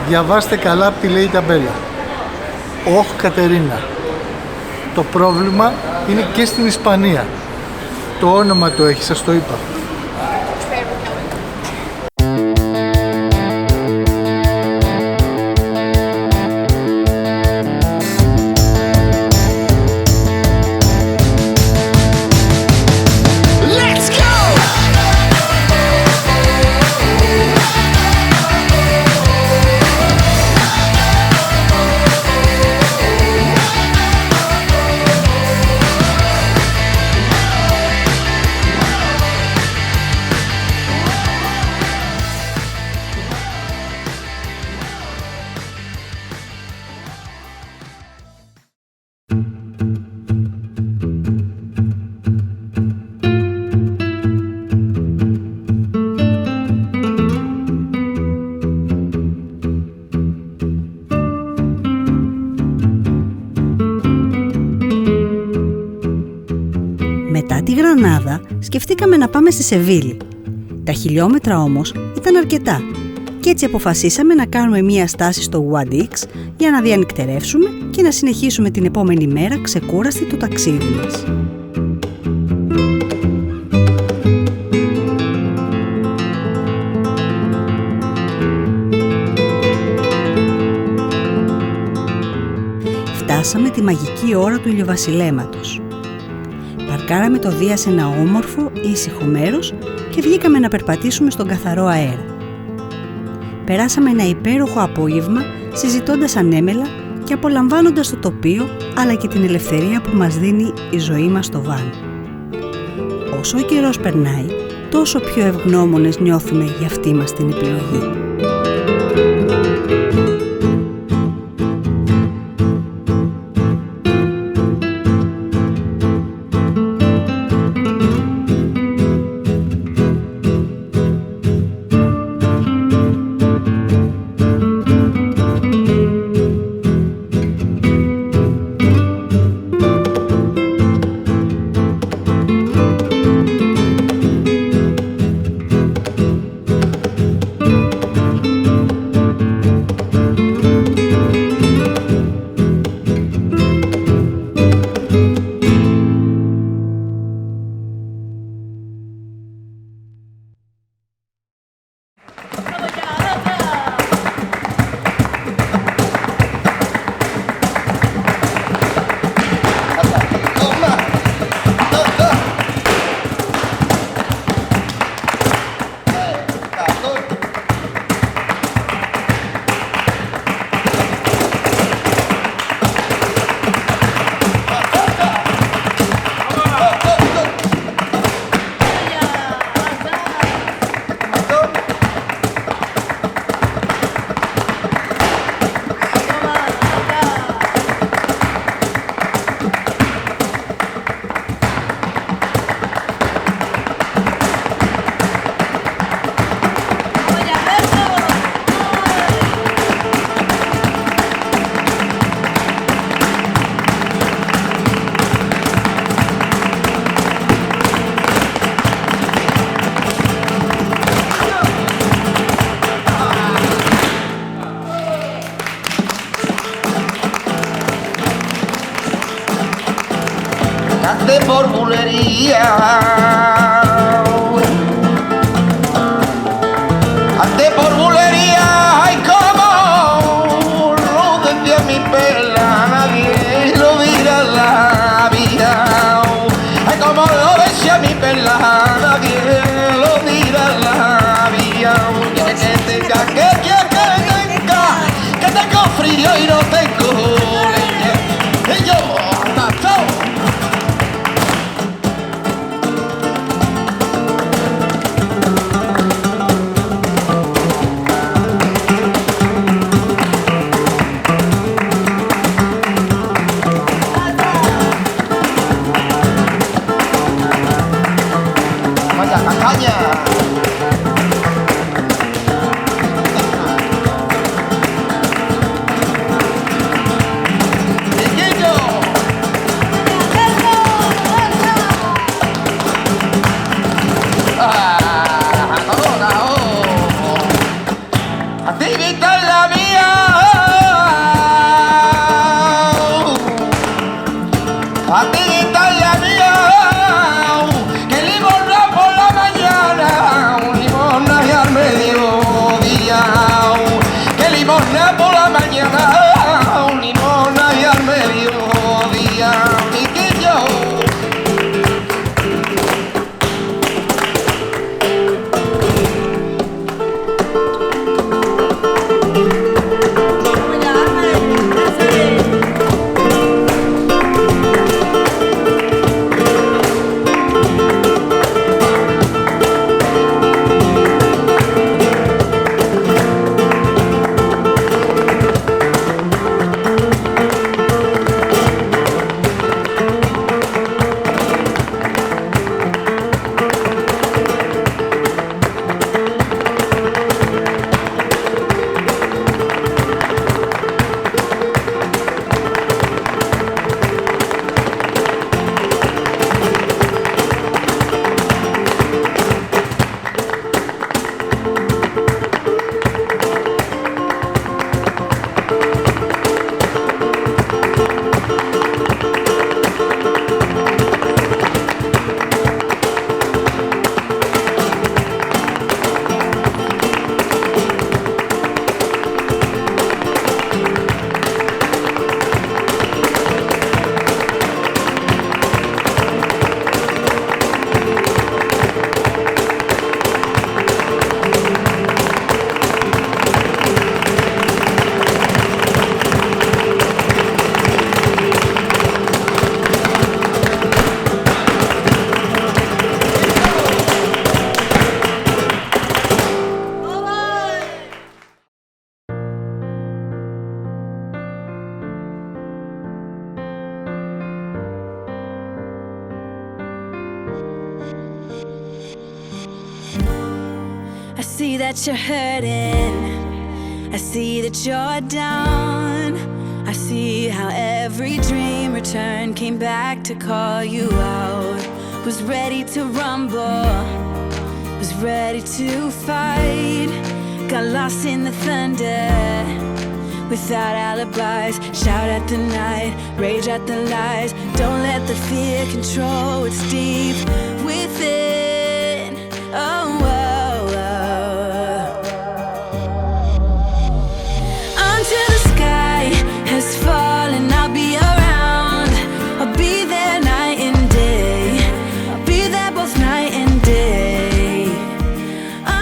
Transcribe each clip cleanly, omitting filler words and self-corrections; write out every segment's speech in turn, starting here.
Διαβάστε καλά τι λέει η ταμπέλα. Όχ Κατερίνα. Το πρόβλημα είναι και στην Ισπανία. Το όνομα το έχει, σας το είπα. Μετά τη Γρανάδα σκεφτήκαμε να πάμε στη Σεβίλη. Τα χιλιόμετρα όμως ήταν αρκετά και έτσι αποφασίσαμε να κάνουμε μία στάση στο Guadix για να διανυκτερεύσουμε και να συνεχίσουμε την επόμενη μέρα ξεκούραστοι το ταξίδι μας. Φτάσαμε τη μαγική ώρα του ηλιοβασιλέματος. Παρκάραμε το Δία σε ένα όμορφο, ήσυχο μέρος και βγήκαμε να περπατήσουμε στον καθαρό αέρα. Περάσαμε ένα υπέροχο απόγευμα συζητώντας ανέμελα και απολαμβάνοντας το τοπίο αλλά και την ελευθερία που μας δίνει η ζωή μας στο βαν. Όσο ο καιρός περνάει, τόσο πιο ευγνώμονες νιώθουμε για αυτή μας την επιλογή. Por bulería, ande por bulería, ay como lo decía mi perla, nadie lo dirá la vida, ay como lo decía mi perla, nadie lo dirá la vida, que tengo frío y no tengo leña, y yo hasta see that you're hurting. I see that you're down. I see how every dream return came back to call you out. Was ready to rumble, was ready to fight. Got lost in the thunder, without alibis. Shout at the night, rage at the lies. Don't let the fear control what's deep within. Oh, oh, oh. Until the sky has fallen, I'll be around. I'll be there night and day. I'll be there both night and day.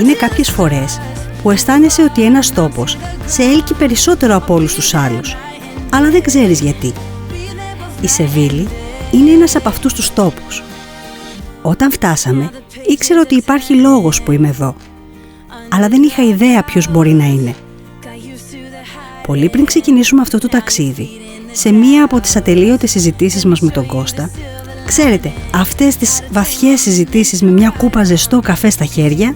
Είναι κάποιες φορές που αισθάνεσαι ότι ένας τόπος σε έλκει περισσότερο από όλους τους άλλους, αλλά δεν ξέρεις γιατί. Η Σεβίλη είναι ένας από αυτούς τους τόπους. Όταν φτάσαμε, ήξερα ότι υπάρχει λόγος που είμαι εδώ, αλλά δεν είχα ιδέα ποιος μπορεί να είναι. Πολύ πριν ξεκινήσουμε αυτό το ταξίδι, σε μία από τις ατελείωτες συζητήσεις μας με τον Κώστα, ξέρετε, αυτές τις βαθιές συζητήσεις με μια κούπα ζεστό καφέ στα χέρια,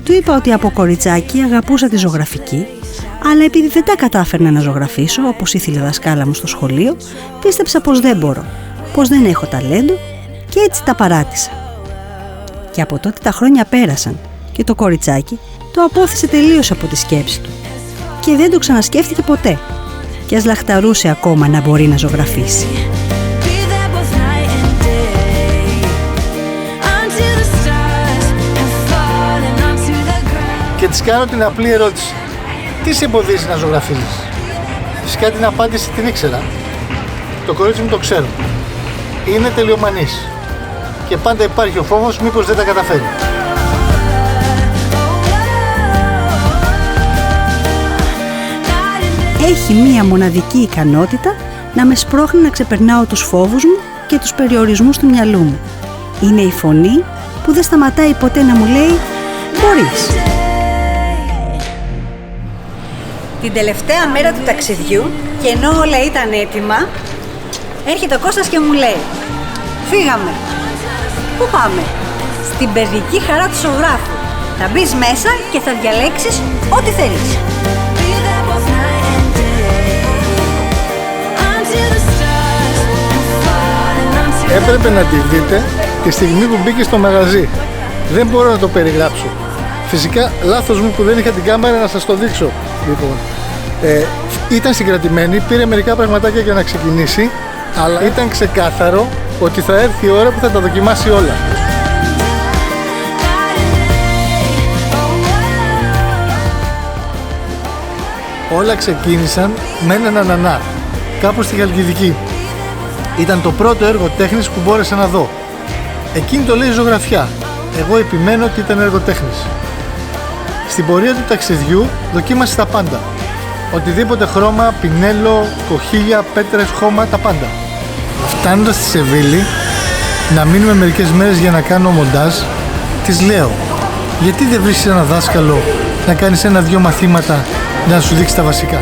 του είπα ότι από κοριτσάκι αγαπούσα τη ζωγραφική, αλλά επειδή δεν τα κατάφερνα να ζωγραφίσω όπως ήθελε η δασκάλα μου στο σχολείο, πίστεψα πως δεν μπορώ, πως δεν έχω ταλέντο και έτσι τα παράτησα. Και από τότε τα χρόνια πέρασαν και το κοριτσάκι το απόθεσε τελείως από τη σκέψη του και δεν το ξανασκέφτηκε ποτέ, και ας λαχταρούσε ακόμα να μπορεί να ζωγραφίσει. Και της κάνω την απλή ερώτηση: τι σε εμποδίζει να ζωγραφίζεις? Φυσικά την απάντηση την ήξερα. Το κορίτσι μου το ξέρω. Είναι τελειομανής. Και πάντα υπάρχει ο φόβος μήπως δεν τα καταφέρει. Έχει μία μοναδική ικανότητα να με σπρώχνει να ξεπερνάω τους φόβους μου και τους περιορισμούς του μυαλού μου. Είναι η φωνή που δεν σταματάει ποτέ να μου λέει «Μπορείς». Την τελευταία μέρα του ταξιδιού, και ενώ όλα ήταν έτοιμα, έρχεται ο Κώστας και μου λέει «Φύγαμε». Πού πάμε? Στην παιδική χαρά του ζωγράφου. Θα μπεις μέσα και θα διαλέξεις ό,τι θέλεις. Έπρεπε να τη δείτε τη στιγμή που μπήκε στο μαγαζί. Δεν μπορώ να το περιγράψω. Φυσικά λάθος μου που δεν είχα την κάμερα να σας το δείξω. Λοιπόν, ήταν συγκρατημένη, πήρε μερικά πραγματάκια για να ξεκινήσει, αλλά ήταν ξεκάθαρο ότι θα έρθει η ώρα που θα τα δοκιμάσει όλα. Όλα ξεκίνησαν με έναν ανανά, κάπου στη Χαλκιδική. Ήταν το πρώτο έργο τέχνης που μπόρεσα να δω. Εκείνη το λέει ζωγραφιά. Εγώ επιμένω ότι ήταν έργο τέχνης. Στην πορεία του ταξιδιού δοκίμασε τα πάντα. Οτιδήποτε χρώμα, πινέλο, κοχύλια, πέτρες, χώμα, τα πάντα. Φτάνοντας στη Σεβίλη, να μείνουμε μερικές μέρες για να κάνω μοντάζ, της λέω: γιατί δεν βρίσκεις ένα δάσκαλο να κάνεις 1-2 μαθήματα να σου δείξει τα βασικά?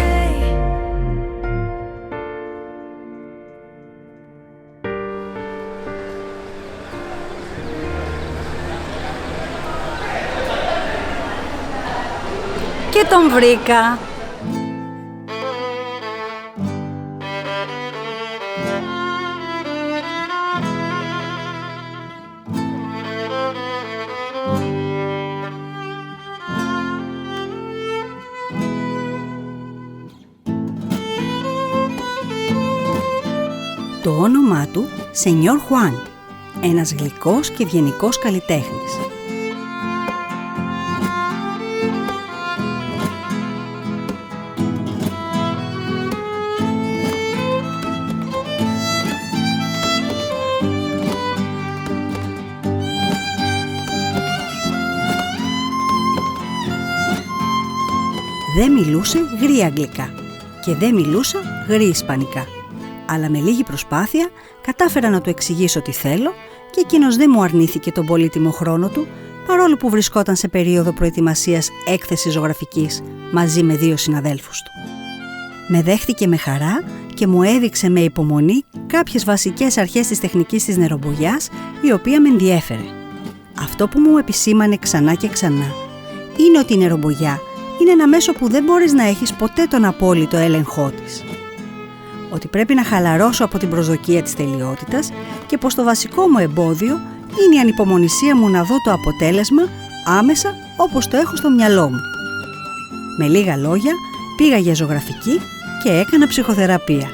Και τον βρήκα. Το όνομά του Σενιόρ Χουάν, ένας γλυκός και ευγενικός καλλιτέχνης. Δεν μιλούσε γρή αγγλικά και δεν μιλούσα γρή ισπανικά, αλλά με λίγη προσπάθεια κατάφερα να του εξηγήσω τι θέλω και εκείνος δεν μου αρνήθηκε τον πολύτιμο χρόνο του, παρόλο που βρισκόταν σε περίοδο προετοιμασίας έκθεσης ζωγραφικής μαζί με 2 συναδέλφους του. Με δέχτηκε με χαρά και μου έδειξε με υπομονή κάποιες βασικές αρχές της τεχνικής της νερομπογιάς, η οποία με ενδιέφερε. Αυτό που μου επισήμανε ξανά και ξανά είναι ότι η νερομπογιά είναι ένα μέσο που δεν μπορείς να έχεις ποτέ τον απόλυτο έλεγχό της. Ότι πρέπει να χαλαρώσω από την προσδοκία της τελειότητας και πως το βασικό μου εμπόδιο είναι η ανυπομονησία μου να δω το αποτέλεσμα άμεσα όπως το έχω στο μυαλό μου. Με λίγα λόγια, πήγα για ζωγραφική και έκανα ψυχοθεραπεία.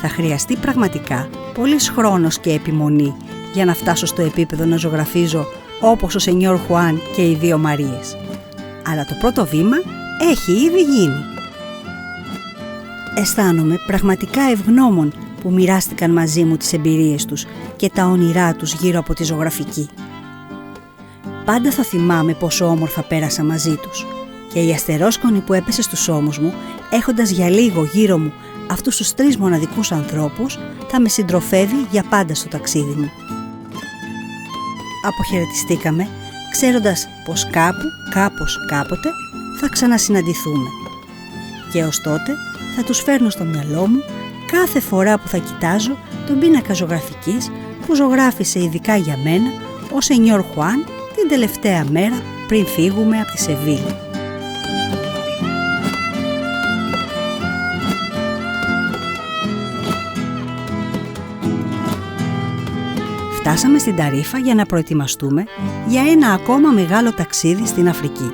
Θα χρειαστεί πραγματικά πολύς χρόνος και επιμονή για να φτάσω στο επίπεδο να ζωγραφίζω όπως ο Σενιόρ Χουάν και οι δύο Μαρίες. Αλλά το πρώτο βήμα έχει ήδη γίνει. Αισθάνομαι πραγματικά ευγνώμων που μοιράστηκαν μαζί μου τις εμπειρίες τους και τα όνειρά τους γύρω από τη ζωγραφική. Πάντα θα θυμάμαι πόσο όμορφα πέρασα μαζί τους και η αστερόσκονη που έπεσε στους ώμους μου, έχοντας για λίγο γύρω μου αυτούς τους 3 μοναδικούς ανθρώπους, θα με συντροφεύει για πάντα στο ταξίδι μου. Αποχαιρετιστήκαμε, ξέροντας πως κάπου, κάπως, κάποτε θα ξανασυναντηθούμε. Και ως τότε θα τους φέρνω στο μυαλό μου κάθε φορά που θα κοιτάζω τον πίνακα ζωγραφικής που ζωγράφισε ειδικά για μένα ο Σενιόρ Χουάν την τελευταία μέρα πριν φύγουμε από τη Σεβίλη. Φτάσαμε στην Ταρίφα για να προετοιμαστούμε για ένα ακόμα μεγάλο ταξίδι στην Αφρική.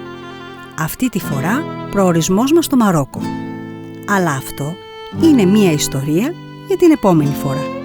Αυτή τη φορά προορισμός μας στο Μαρόκο. Αλλά αυτό είναι μία ιστορία για την επόμενη φορά.